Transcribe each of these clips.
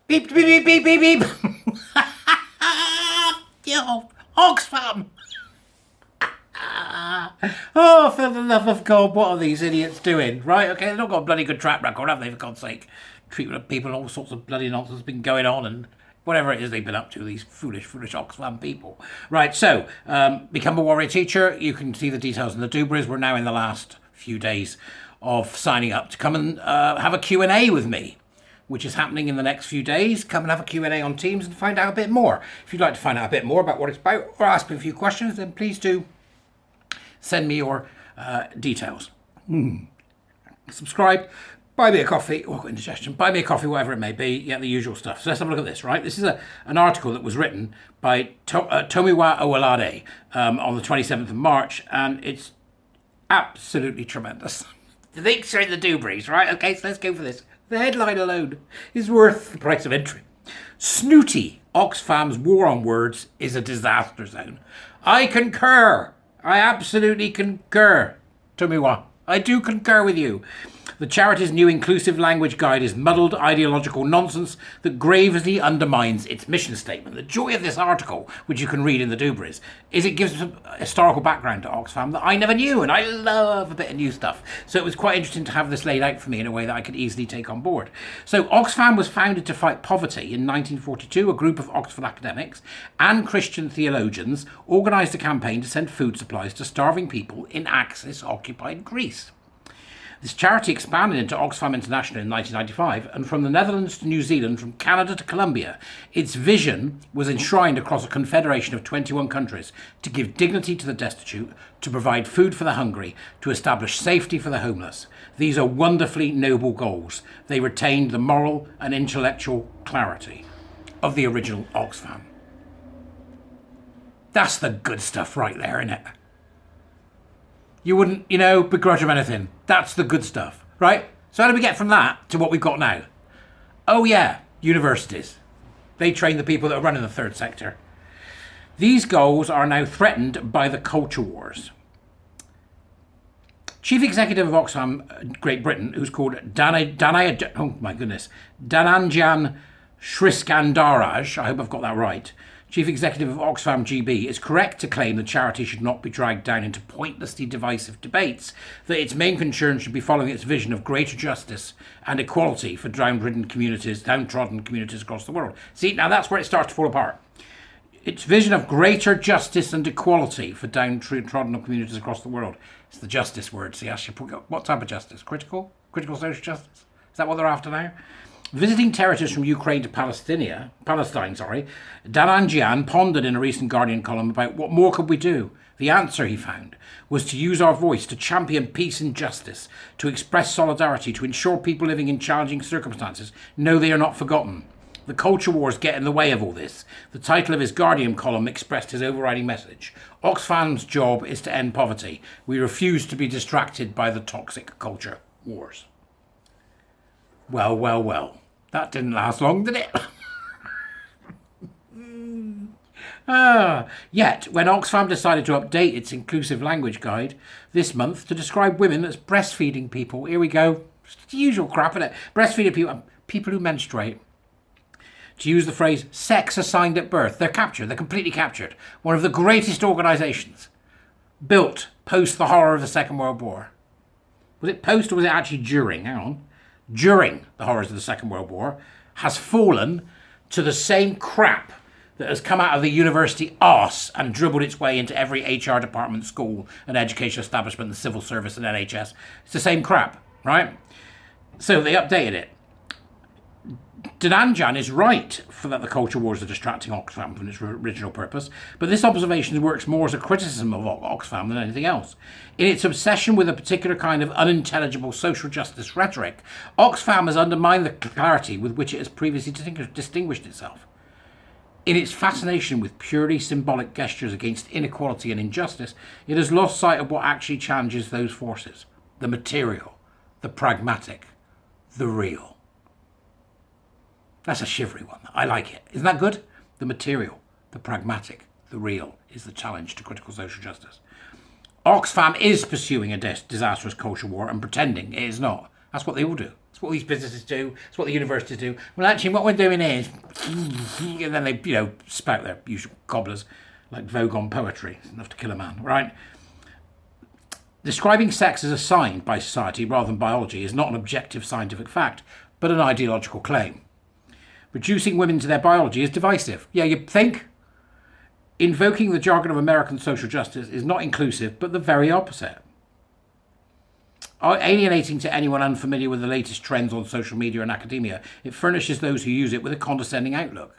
Beep, beep, beep, beep, beep, beep. Yo, Oxfam. Oh, for the love of God, what are these idiots doing? Right, okay, they've not got a bloody good track record, have they, for God's sake? Treatment of people and all sorts of bloody nonsense has been going on, and whatever it is they've been up to, these foolish Oxfam people. Right, so, become a warrior teacher. You can see the details in the Dubras. We're now in the last few days of signing up to come and have a Q&A with me, which is happening in the next few days. Come and have a Q&A on Teams and find out a bit more. If you'd like to find out a bit more about what it's about or ask me a few questions, then please do send me your details. Subscribe, buy me a coffee, or indigestion, buy me a coffee, whatever it may be, yeah, the usual stuff. So let's have a look at this, right? This is an article that was written by Tomiwa Owolade on the 27th of March, and it's absolutely tremendous. The links are in the Dubras, right? Okay, so let's go for this. The headline alone is worth the price of entry. Snooty Oxfam's war on words is a disaster zone. I concur. I absolutely concur. Tomiwa, I do concur with you. The charity's new inclusive language guide is muddled ideological nonsense that gravely undermines its mission statement. The joy of this article, which you can read in the Dubras, is it gives a historical background to Oxfam that I never knew, and I love a bit of new stuff. So it was quite interesting to have this laid out for me in a way that I could easily take on board. So Oxfam was founded to fight poverty in 1942. A group of Oxford academics and Christian theologians organised a campaign to send food supplies to starving people in Axis-occupied Greece. This charity expanded into Oxfam International in 1995, and from the Netherlands to New Zealand, from Canada to Colombia, its vision was enshrined across a confederation of 21 countries to give dignity to the destitute, to provide food for the hungry, to establish safety for the homeless. These are wonderfully noble goals. They retained the moral and intellectual clarity of the original Oxfam. That's the good stuff right there, isn't it? You wouldn't, begrudge them anything. That's the good stuff, right? So how do we get from that to what we've got now? Oh yeah, universities. They train the people that are running the third sector. These goals are now threatened by the culture wars. Chief Executive of Oxfam Great Britain, who's called Dhananjan Sriskandaraj, I hope I've got that right, Chief Executive of Oxfam GB, is correct to claim the charity should not be dragged down into pointlessly divisive debates, that its main concern should be following its vision of greater justice and equality for downtrodden communities across the world. See, now that's where it starts to fall apart. Its vision of greater justice and equality for downtrodden communities across the world. It's the justice word. See, what type of justice? Critical social justice? Is that what they're after now? Visiting territories from Ukraine to Palestine, Dhananjan pondered in a recent Guardian column about what more could we do. The answer, he found, was to use our voice to champion peace and justice, to express solidarity, to ensure people living in challenging circumstances know they are not forgotten. The culture wars get in the way of all this. The title of his Guardian column expressed his overriding message. Oxfam's job is to end poverty. We refuse to be distracted by the toxic culture wars. Well. That didn't last long, did it? Yet, when Oxfam decided to update its inclusive language guide this month to describe women as breastfeeding people, here we go. It's the usual crap, isn't it? Breastfeeding people who menstruate. To use the phrase sex assigned at birth, they're captured. They're completely captured. One of the greatest organisations built post the horror of the Second World War. Was it post or was it actually during? Hang on. During the horrors of the Second World War, has fallen to the same crap that has come out of the university arse and dribbled its way into every HR department, school and education establishment, the civil service and NHS. It's the same crap, right? So they updated it. Dhananjan is right for that the culture wars are distracting Oxfam from its original purpose, but this observation works more as a criticism of Oxfam than anything else. In its obsession with a particular kind of unintelligible social justice rhetoric, Oxfam has undermined the clarity with which it has previously distinguished itself. In its fascination with purely symbolic gestures against inequality and injustice, it has lost sight of what actually challenges those forces: the material, the pragmatic, the real. That's a shivery one. I like it. Isn't that good? The material, the pragmatic, the real is the challenge to critical social justice. Oxfam is pursuing a disastrous culture war and pretending it is not. That's what they all do. It's what these businesses do. It's what the universities do. Well, actually, what we're doing is, and then they, spout their usual cobblers, like Vogue on poetry. It's enough to kill a man, right? Describing sex as assigned by society rather than biology is not an objective scientific fact, but an ideological claim. Reducing women to their biology is divisive. Yeah, you'd think. Invoking the jargon of American social justice is not inclusive, but the very opposite. Alienating to anyone unfamiliar with the latest trends on social media and academia, it furnishes those who use it with a condescending outlook.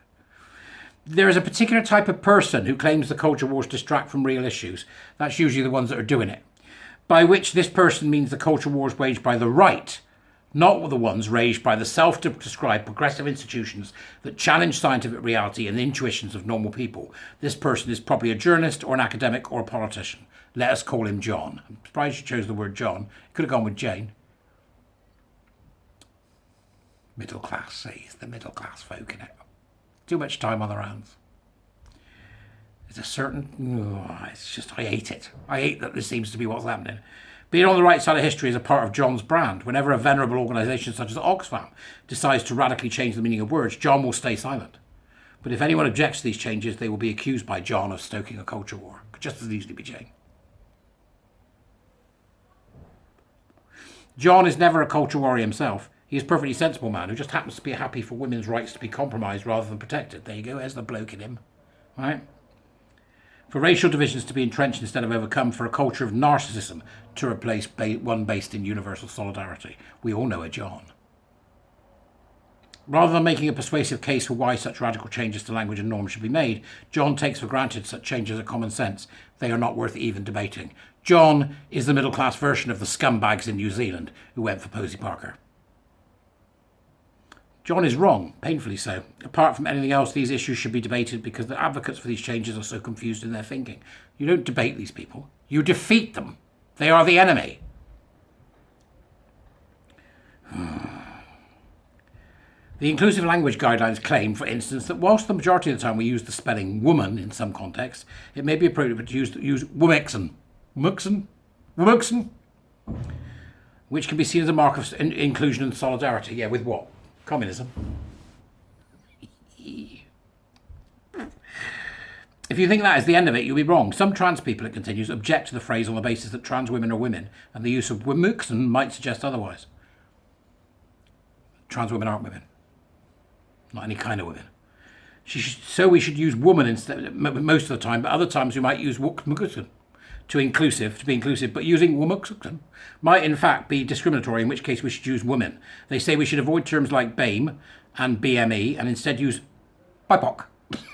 There is a particular type of person who claims the culture wars distract from real issues. That's usually the ones that are doing it. By which this person means the culture wars waged by the right, not the ones waged by the self-described progressive institutions that challenge scientific reality and the intuitions of normal people. This person is probably a journalist or an academic or a politician. Let us call him John. I'm surprised you chose the word John. Could have gone with Jane. Middle class, see, it's the middle class folk in it. Too much time on their hands. There's a certain, it's just, I hate it. I hate that this seems to be what's happening. Being on the right side of history is a part of John's brand. Whenever a venerable organisation such as Oxfam decides to radically change the meaning of words, John will stay silent. But if anyone objects to these changes, they will be accused by John of stoking a culture war. Could just as easily be Jane. John is never a culture warrior himself. He is a perfectly sensible man who just happens to be happy for women's rights to be compromised rather than protected. There you go, there's the bloke in him. Right? For racial divisions to be entrenched instead of overcome, for a culture of narcissism to replace one based in universal solidarity. We all know a John. Rather than making a persuasive case for why such radical changes to language and norms should be made, John takes for granted such changes are common sense. They are not worth even debating. John is the middle-class version of the scumbags in New Zealand who went for Posey Parker. John is wrong, painfully so. Apart from anything else, these issues should be debated because the advocates for these changes are so confused in their thinking. You don't debate these people. You defeat them. They are the enemy. The inclusive language guidelines claim, for instance, that whilst the majority of the time we use the spelling woman in some contexts, it may be appropriate to use womexen, which can be seen as a mark of inclusion and solidarity. Yeah, with what? Communism. If you think that is the end of it, you'll be wrong. Some trans people, it continues, object to the phrase on the basis that trans women are women, and the use of womexen might suggest otherwise. Trans women aren't women. Not any kind of women. So we should use woman instead most of the time, but other times we might use womexen to be inclusive, but using womexen might in fact be discriminatory, in which case we should use women. They say we should avoid terms like BAME and BME and instead use BIPOC.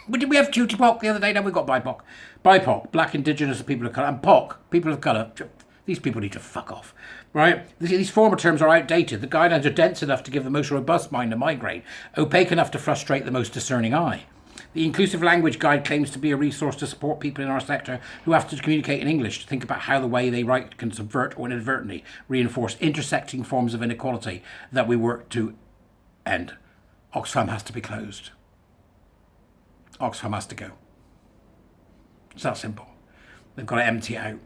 We have cutie pock the other day, now we've got BIPOC. BIPOC, black, indigenous, people of colour, and POC, people of colour. These people need to fuck off, right? These former terms are outdated. The guidelines are dense enough to give the most robust mind a migraine, opaque enough to frustrate the most discerning eye. The Inclusive Language Guide claims to be a resource to support people in our sector who have to communicate in English, to think about how the way they write can subvert or inadvertently reinforce intersecting forms of inequality that we work to end. Oxfam has to be closed. Oxfam has to go. It's that simple. They've got to empty it out.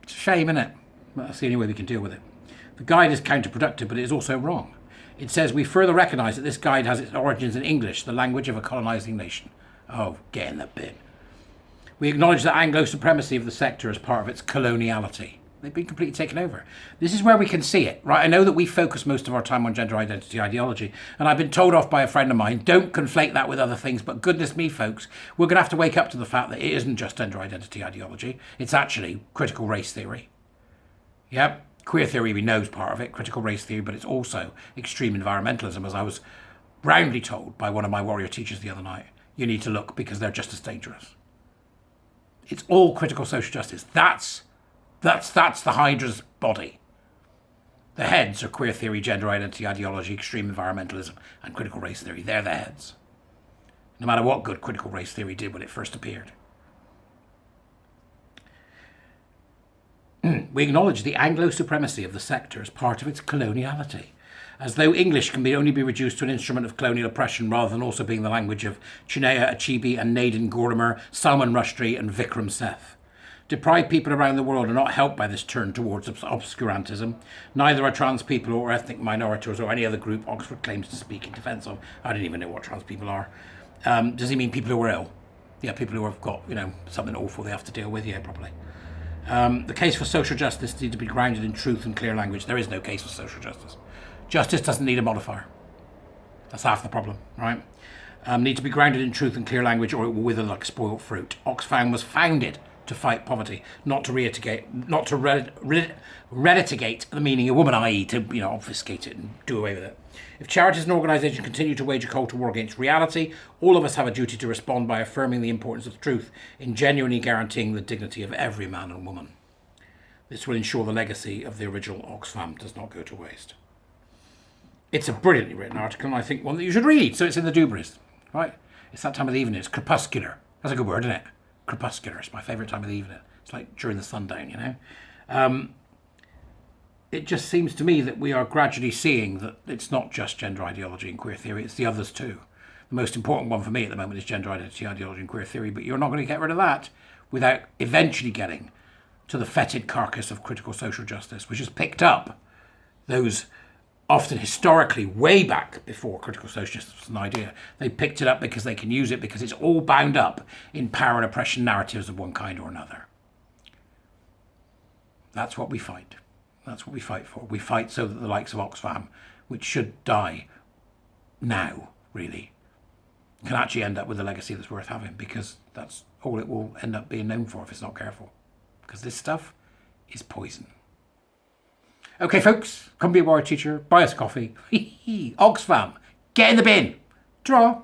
It's a shame, isn't it? Well, that's the only way we can deal with it. The guide is counterproductive, but it is also wrong. It says we further recognise that this guide has its origins in English, the language of a colonising nation. Oh, get in the bin. We acknowledge the Anglo supremacy of the sector as part of its coloniality. They've been completely taken over. This is where we can see it, right? I know that we focus most of our time on gender identity ideology, and I've been told off by a friend of mine, don't conflate that with other things, but goodness me, folks, we're going to have to wake up to the fact that it isn't just gender identity ideology. It's actually critical race theory. Yep, queer theory we know is part of it, critical race theory, but it's also extreme environmentalism, as I was roundly told by one of my warrior teachers the other night. You need to look because they're just as dangerous. It's all critical social justice. That's the Hydra's body. The heads are queer theory, gender identity ideology, extreme environmentalism, and critical race theory. They're the heads. No matter what good critical race theory did when it first appeared. We acknowledge the Anglo supremacy of the sector as part of its coloniality, as though English can only be reduced to an instrument of colonial oppression rather than also being the language of Chinua Achebe and Nadine Gordimer, Salman Rushdie and Vikram Seth. Deprived people around the world are not helped by this turn towards obscurantism. Neither are trans people or ethnic minorities or any other group Oxford claims to speak in defence of. I don't even know what trans people are. Does he mean people who are ill? Yeah, people who have got, something awful they have to deal with. Yeah, probably. The case for social justice needs to be grounded in truth and clear language. There is no case for social justice. Justice doesn't need a modifier. That's half the problem, right? Need to be grounded in truth and clear language, or it will wither like spoiled fruit. Oxfam was founded to fight poverty, not to relitigate the meaning of woman, i.e. to obfuscate it and do away with it. If charities and organisations continue to wage a cultural war against reality, all of us have a duty to respond by affirming the importance of truth in genuinely guaranteeing the dignity of every man and woman. This will ensure the legacy of the original Oxfam does not go to waste. It's a brilliantly written article, and I think one that you should read. So it's in the Dubris, right? It's that time of the evening. It's crepuscular. That's a good word, isn't it? Crepuscular. It's my favourite time of the evening. It's like during the sundown, It just seems to me that we are gradually seeing that it's not just gender ideology and queer theory, it's the others too. The most important one for me at the moment is gender identity, ideology and queer theory, but you're not going to get rid of that without eventually getting to the fetid carcass of critical social justice, which has picked up those often historically way back before critical social justice was an idea. They picked it up because they can use it because it's all bound up in power and oppression narratives of one kind or another. That's what we fight. That's what we fight for. We fight so that the likes of Oxfam, which should die now, really, can actually end up with a legacy that's worth having, because that's all it will end up being known for if it's not careful. Because this stuff is poison. Okay, folks, come be a warrior teacher, buy us coffee. Oxfam, get in the bin. Draw.